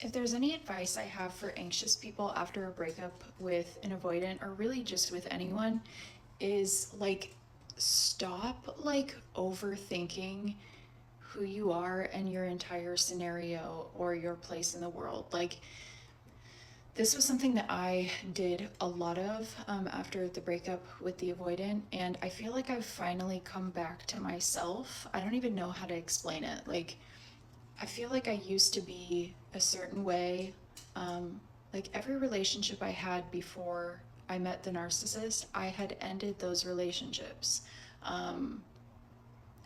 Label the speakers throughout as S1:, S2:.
S1: If there's any advice I have for anxious people after a breakup with an avoidant or really just with anyone, is like stop like overthinking who you are and your entire scenario or your place in the world. Like, this was something that I did a lot of after the breakup with the avoidant, and I feel like I've finally come back to myself. I don't even know how to explain it. Like, I feel like I used to be a certain way. Like, every relationship I had before I met the narcissist, I had ended those relationships. Um,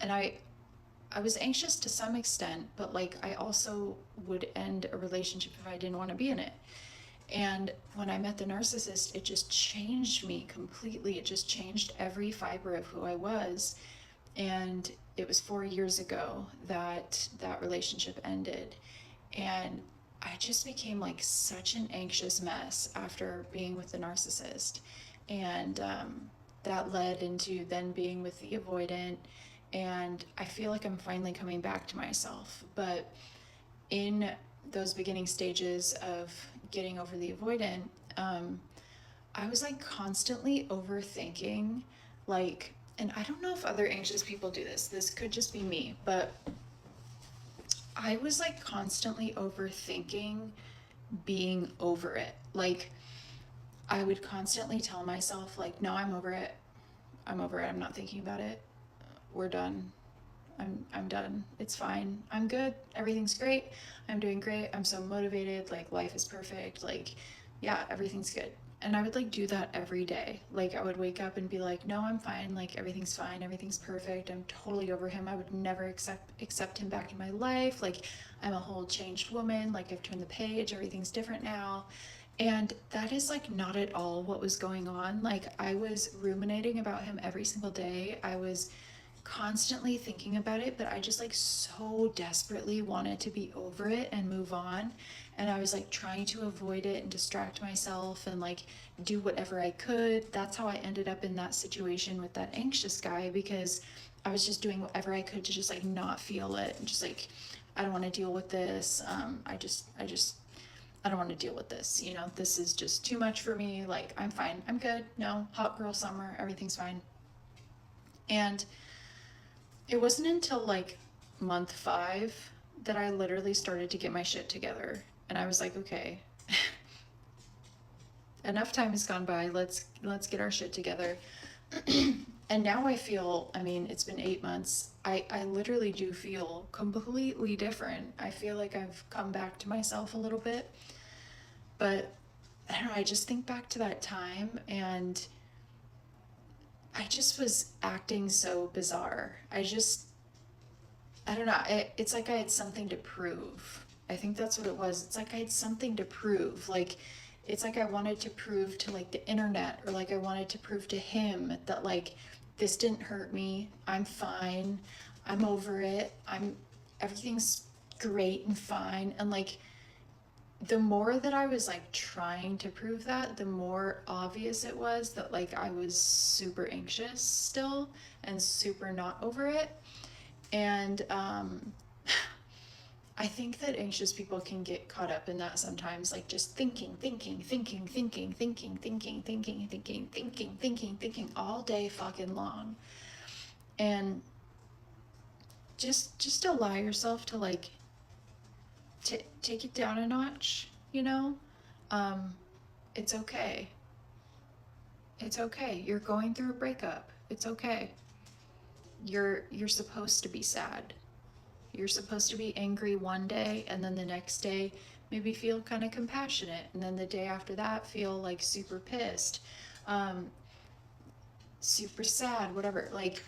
S1: and I was anxious to some extent, but like I also would end a relationship if I didn't want to be in it. And when I met the narcissist, it just changed me completely. It just changed every fiber of who I was. And it was 4 years ago that that relationship ended. And I just became like such an anxious mess after being with the narcissist. And that led into then being with the avoidant. And I feel like I'm finally coming back to myself. But in those beginning stages of getting over the avoidant, um, I was like constantly overthinking, like, and I don't know if other anxious people do this. This could just be me, but I was like constantly overthinking being over it. Like, I would constantly tell myself, like, no, I'm over it. I'm over it. I'm not thinking about it. We're done. I'm done. It's fine. I'm good. Everything's great. I'm doing great. I'm so motivated. Like, life is perfect. Like, yeah, everything's good. And I would like do that every day. Like, I would wake up and be like, no, I'm fine. Like, everything's fine. Everything's perfect. I'm totally over him. I would never accept him back in my life. Like, I'm a whole changed woman. Like, I've turned the page. Everything's different now. And that is like not at all what was going on. Like, I was ruminating about him every single day. I was constantly thinking about it, but I just like so desperately wanted to be over it and move on. And I was like trying to avoid it and distract myself and like do whatever I could. That's how I ended up in that situation with that anxious guy, because I was just doing whatever I could to just like not feel it and just like, I don't want to deal with this. I don't want to deal with this. You know, this is just too much for me. Like, I'm fine. I'm good. No, hot girl summer. Everything's fine. And it wasn't until like month 5 that I literally started to get my shit together. And I was like, okay, enough time has gone by. Let's get our shit together. And now I feel, I mean, it's been 8 months. I literally do feel completely different. I feel like I've come back to myself a little bit. But I don't know, I just think back to that time and I just was acting so bizarre. I don't know. It's like I had something to prove. I think that's what it was. It's like I had something to prove. Like, it's like I wanted to prove to like the internet, or like I wanted to prove to him that like this didn't hurt me. I'm fine. I'm over it. Everything's great and fine. And like the more that I was like trying to prove that, the more obvious it was that like I was super anxious still and super not over it. And I think that anxious people can get caught up in that sometimes, like just thinking all day fucking long. And just allow yourself to like take it down a notch, you know? Um, it's okay. It's okay. You're going through a breakup. It's okay. You're supposed to be sad. You're supposed to be angry one day, and then the next day maybe feel kind of compassionate, and then the day after that feel like super pissed, um, super sad, whatever. Like,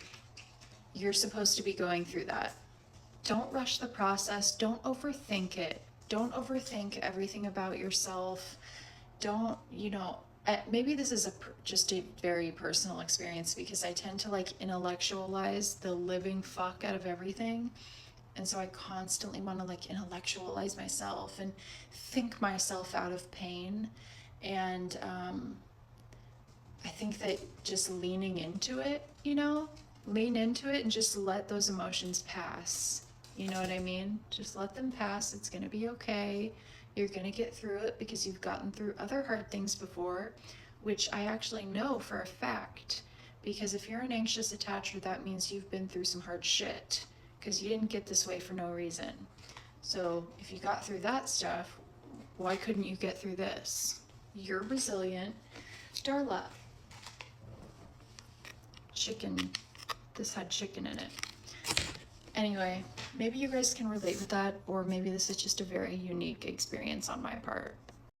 S1: you're supposed to be going through that. Don't rush the process. Don't overthink it. Don't overthink everything about yourself. Don't, maybe this is just a very personal experience, because I tend to like intellectualize the living fuck out of everything. And so I constantly want to like intellectualize myself and think myself out of pain. And I think that just leaning into it, lean into it and just let those emotions pass. You know what I mean? Just let them pass. It's going to be okay. You're going to get through it because you've gotten through other hard things before, which I actually know for a fact. Because if you're an anxious attacher, that means you've been through some hard shit. Because you didn't get this way for no reason. So if you got through that stuff, why couldn't you get through this? You're resilient. Darla. Chicken. This had chicken in it. Anyway, maybe you guys can relate with that, or maybe this is just a very unique experience on my part.